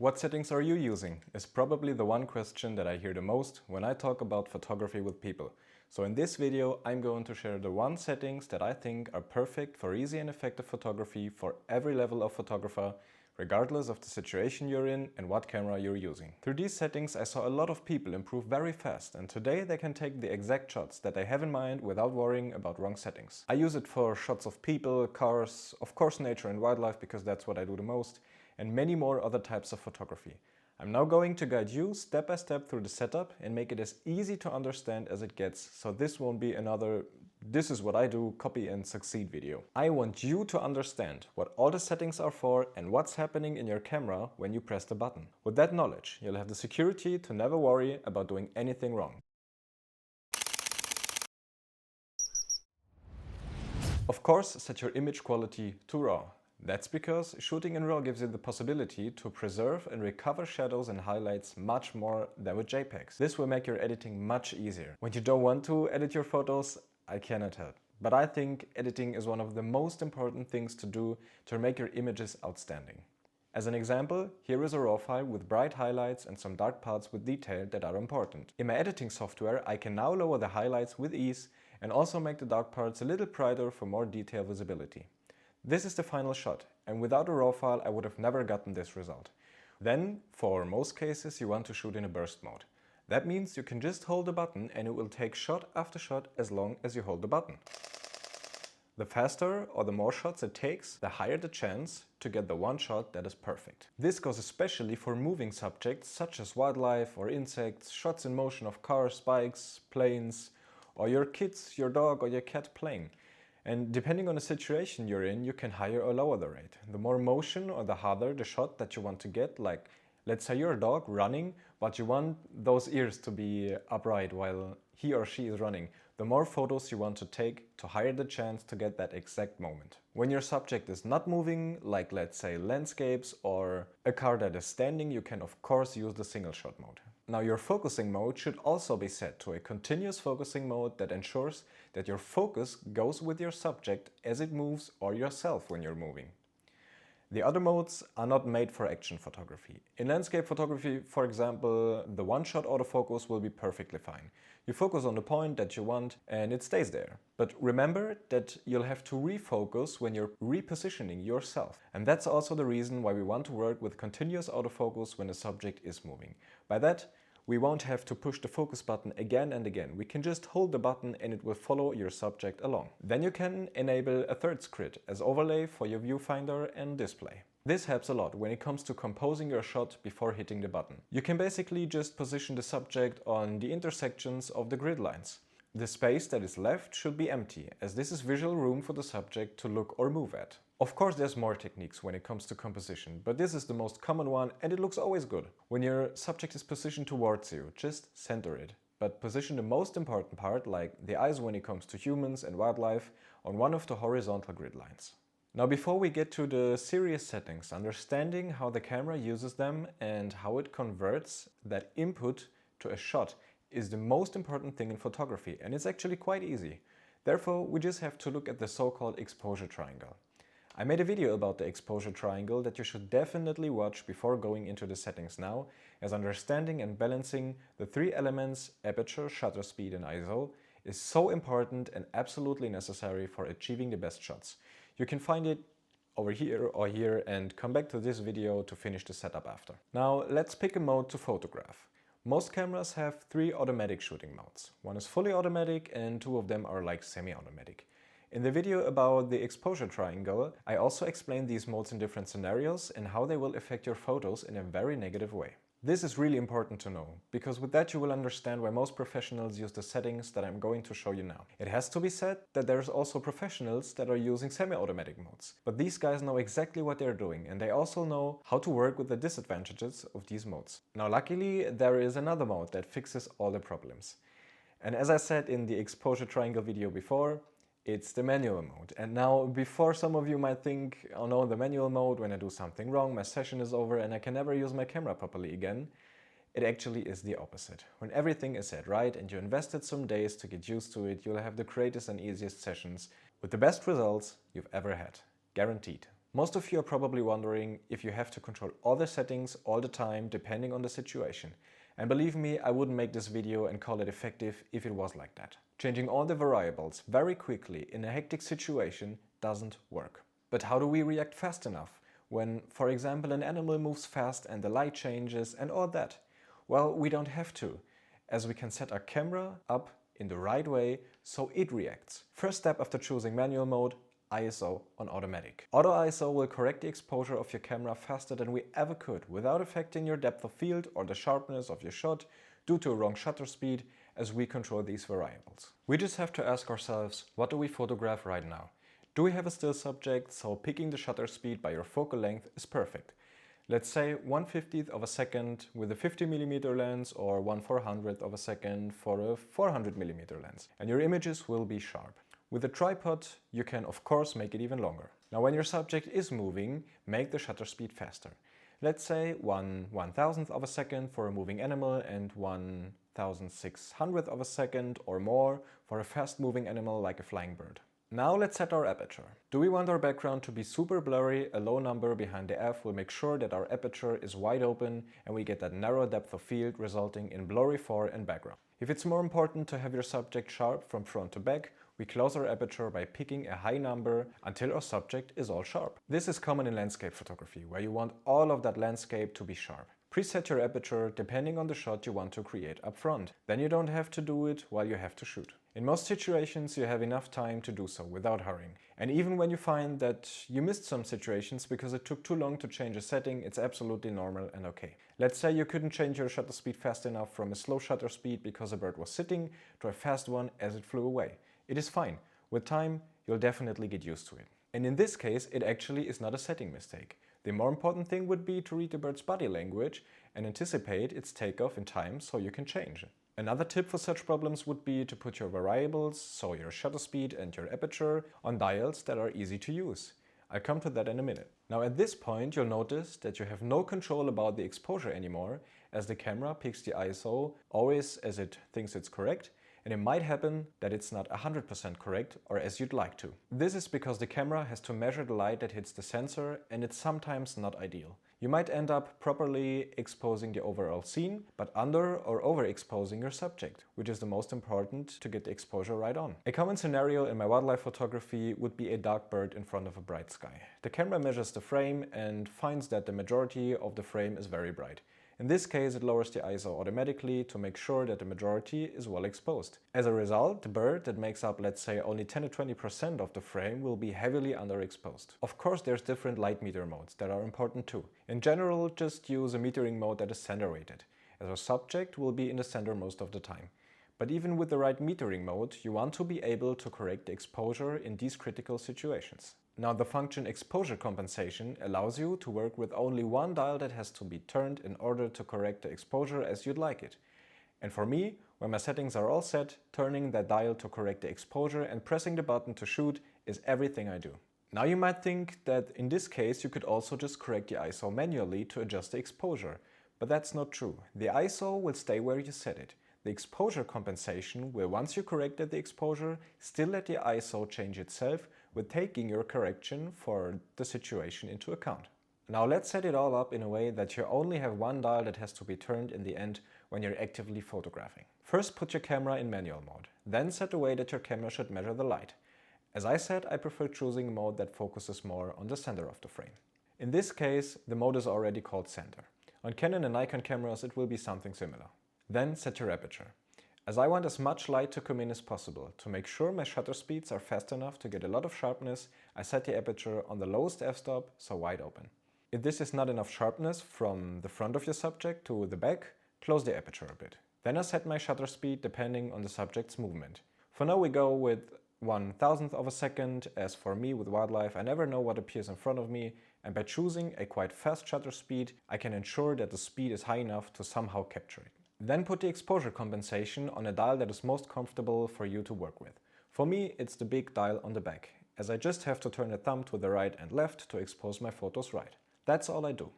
What settings are you using is probably the one question that I hear the most when I talk about photography with people. So in this video I'm going to share the one settings that I think are perfect for easy and effective photography for every level of photographer, regardless of the situation you're in and what camera you're using. Through these settings I saw a lot of people improve very fast, and today they can take the exact shots that they have in mind without worrying about wrong settings. I use it for shots of people, cars, of course nature and wildlife because that's what I do the most, and many more other types of photography. I'm now going to guide you step by step through the setup and make it as easy to understand as it gets, so this won't be another "this is what I do, copy and succeed" video. I want you to understand what all the settings are for and what's happening in your camera when you press the button. With that knowledge, you'll have the security to never worry about doing anything wrong. Of course, set your image quality to RAW. That's because shooting in RAW gives you the possibility to preserve and recover shadows and highlights much more than with JPEGs. This will make your editing much easier. When you don't want to edit your photos, I cannot help. But I think editing is one of the most important things to do to make your images outstanding. As an example, here is a RAW file with bright highlights and some dark parts with detail that are important. In my editing software, I can now lower the highlights with ease and also make the dark parts a little brighter for more detail visibility. This is the final shot, and without a RAW file I would have never gotten this result. Then, for most cases, you want to shoot in a burst mode. That means you can just hold the button and it will take shot after shot as long as you hold the button. The faster or the more shots it takes, the higher the chance to get the one shot that is perfect. This goes especially for moving subjects such as wildlife or insects, shots in motion of cars, bikes, planes, or your kids, your dog or your cat playing. And depending on the situation you're in, you can higher or lower the rate. The more motion or the harder the shot that you want to get, like let's say you're a dog running, but you want those ears to be upright while he or she is running. The more photos you want to take, to higher the chance to get that exact moment. When your subject is not moving, like let's say landscapes or a car that is standing, you can of course use the single shot mode. Now your focusing mode should also be set to a continuous focusing mode that ensures that your focus goes with your subject as it moves or yourself when you're moving. The other modes are not made for action photography. In landscape photography, for example, the one-shot autofocus will be perfectly fine. You focus on the point that you want and it stays there. But remember that you'll have to refocus when you're repositioning yourself. And that's also the reason why we want to work with continuous autofocus when the subject is moving. By that, we won't have to push the focus button again and again. We can just hold the button and it will follow your subject along. Then you can enable a third grid as overlay for your viewfinder and display. This helps a lot when it comes to composing your shot before hitting the button. You can basically just position the subject on the intersections of the grid lines. The space that is left should be empty, as this is visual room for the subject to look or move at. Of course there's more techniques when it comes to composition, but this is the most common one and it looks always good. When your subject is positioned towards you, just center it. But position the most important part, like the eyes when it comes to humans and wildlife, on one of the horizontal grid lines. Now before we get to the serious settings, understanding how the camera uses them and how it converts that input to a shot is the most important thing in photography, and it's actually quite easy. Therefore, we just have to look at the so-called exposure triangle. I made a video about the exposure triangle that you should definitely watch before going into the settings now, as understanding and balancing the three elements aperture, shutter speed and ISO is so important and absolutely necessary for achieving the best shots. You can find it over here or here and come back to this video to finish the setup after. Now let's pick a mode to photograph. Most cameras have 3 automatic shooting modes. One is fully automatic and 2 of them are like semi-automatic. In the video about the exposure triangle, I also explained these modes in different scenarios and how they will affect your photos in a very negative way. This is really important to know, because with that you will understand why most professionals use the settings that I'm going to show you now. It has to be said that there's also professionals that are using semi-automatic modes. But these guys know exactly what they're doing and they also know how to work with the disadvantages of these modes. Now luckily there is another mode that fixes all the problems. And as I said in the exposure triangle video before, it's the manual mode. And now, before some of you might think, oh no, the manual mode, when I do something wrong, my session is over and I can never use my camera properly again, it actually is the opposite. When everything is set right and you invested some days to get used to it, you'll have the greatest and easiest sessions with the best results you've ever had. Guaranteed. Most of you are probably wondering if you have to control all the settings all the time depending on the situation. And believe me, I wouldn't make this video and call it effective if it was like that. Changing all the variables very quickly in a hectic situation doesn't work. But how do we react fast enough when, for example, an animal moves fast and the light changes and all that? Well, we don't have to, as we can set our camera up in the right way so it reacts. First step after choosing manual mode, ISO on automatic. Auto ISO will correct the exposure of your camera faster than we ever could without affecting your depth of field or the sharpness of your shot due to a wrong shutter speed, as we control these variables. We just have to ask ourselves, what do we photograph right now? Do we have a still subject, so picking the shutter speed by your focal length is perfect. Let's say 1/50th of a second with a 50mm lens or 1/400th of a second for a 400mm lens, and your images will be sharp. With a tripod, you can of course make it even longer. Now when your subject is moving, make the shutter speed faster. Let's say 1/1000th of a second for a moving animal and 1/1600th of a second or more for a fast moving animal like a flying bird. Now let's set our aperture. Do we want our background to be super blurry? A low number behind the F will make sure that our aperture is wide open and we get that narrow depth of field resulting in blurry fore and background. If it's more important to have your subject sharp from front to back, we close our aperture by picking a high number until our subject is all sharp. This is common in landscape photography, where you want all of that landscape to be sharp. Preset your aperture depending on the shot you want to create up front. Then you don't have to do it while you have to shoot. In most situations you have enough time to do so without hurrying. And even when you find that you missed some situations because it took too long to change a setting, it's absolutely normal and okay. Let's say you couldn't change your shutter speed fast enough from a slow shutter speed because a bird was sitting to a fast one as it flew away. It is fine. With time, you'll definitely get used to it. And in this case, it actually is not a setting mistake. The more important thing would be to read the bird's body language and anticipate its takeoff in time so you can change it. Another tip for such problems would be to put your variables, so your shutter speed and your aperture, on dials that are easy to use. I'll come to that in a minute. Now at this point you'll notice that you have no control about the exposure anymore, as the camera picks the ISO always as it thinks it's correct, and it might happen that it's not 100% correct or as you'd like to. This is because the camera has to measure the light that hits the sensor, and it's sometimes not ideal. You might end up properly exposing the overall scene, but under or overexposing your subject, which is the most important to get the exposure right on. A common scenario in my wildlife photography would be a dark bird in front of a bright sky. The camera measures the frame and finds that the majority of the frame is very bright. In this case, it lowers the ISO automatically to make sure that the majority is well exposed. As a result, the bird that makes up, let's say, only 10 to 20% of the frame will be heavily underexposed. Of course, there's different light meter modes that are important too. In general, just use a metering mode that is center weighted, as our subject will be in the center most of the time. But even with the right metering mode, you want to be able to correct the exposure in these critical situations. Now the function exposure compensation allows you to work with only one dial that has to be turned in order to correct the exposure as you'd like it. And for me, when my settings are all set, turning that dial to correct the exposure and pressing the button to shoot is everything I do. Now you might think that in this case you could also just correct the ISO manually to adjust the exposure, but that's not true. The ISO will stay where you set it. The exposure compensation will, once you corrected the exposure, still let the ISO change itself with taking your correction for the situation into account. Now let's set it all up in a way that you only have one dial that has to be turned in the end when you're actively photographing. First, put your camera in manual mode. Then set the way that your camera should measure the light. As I said, I prefer choosing a mode that focuses more on the center of the frame. In this case, the mode is already called center. On Canon and Nikon cameras it will be something similar. Then set your aperture. As I want as much light to come in as possible, to make sure my shutter speeds are fast enough to get a lot of sharpness, I set the aperture on the lowest f-stop, so wide open. If this is not enough sharpness from the front of your subject to the back, close the aperture a bit. Then I set my shutter speed depending on the subject's movement. For now we go with 1/1000th of a second, as for me with wildlife I never know what appears in front of me, and by choosing a quite fast shutter speed I can ensure that the speed is high enough to somehow capture it. Then put the exposure compensation on a dial that is most comfortable for you to work with. For me, it's the big dial on the back, as I just have to turn the thumb to the right and left to expose my photos right. That's all I do.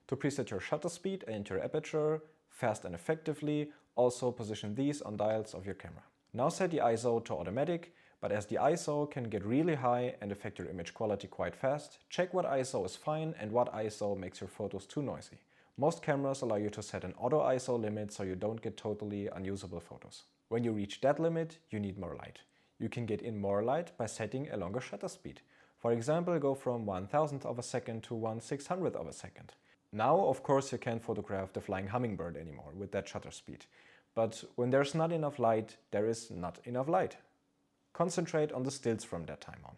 To preset your shutter speed and your aperture fast and effectively, also position these on dials of your camera. Now set the ISO to automatic, But as the ISO can get really high and affect your image quality quite fast, check what ISO is fine and what ISO makes your photos too noisy. Most cameras allow you to set an auto ISO limit so you don't get totally unusable photos. When you reach that limit, you need more light. You can get in more light by setting a longer shutter speed. For example, go from 1/1000th of a second to 1/600th of a second. Now, of course, you can't photograph the flying hummingbird anymore with that shutter speed. But when there's not enough light, there is not enough light. Concentrate on the stills from that time on.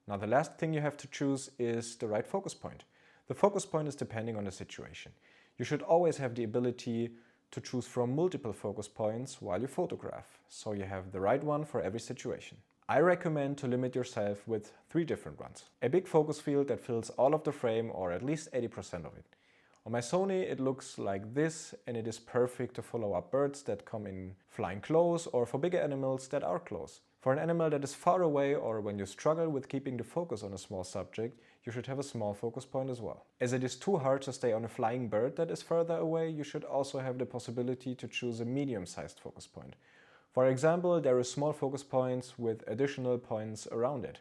Now, the last thing you have to choose is the right focus point. The focus point is depending on the situation. You should always have the ability to choose from multiple focus points while you photograph, so you have the right one for every situation. I recommend to limit yourself with 3 different ones. A big focus field that fills all of the frame or at least 80% of it. On my Sony it looks like this, and it is perfect to follow up birds that come in flying close or for bigger animals that are close. For an animal that is far away or when you struggle with keeping the focus on a small subject, you should have a small focus point as well. As it is too hard to stay on a flying bird that is further away, you should also have the possibility to choose a medium-sized focus point. For example, there are small focus points with additional points around it.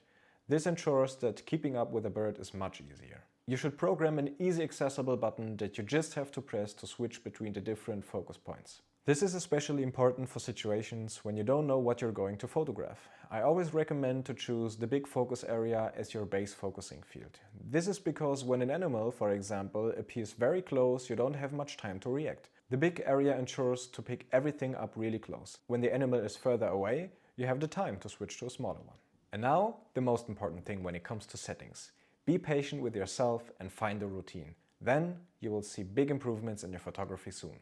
This ensures that keeping up with a bird is much easier. You should program an easy accessible button that you just have to press to switch between the different focus points. This is especially important for situations when you don't know what you're going to photograph. I always recommend to choose the big focus area as your base focusing field. This is because when an animal, for example, appears very close, you don't have much time to react. The big area ensures to pick everything up really close. When the animal is further away, you have the time to switch to a smaller one. And now, the most important thing when it comes to settings. Be patient with yourself and find a routine. Then you will see big improvements in your photography soon.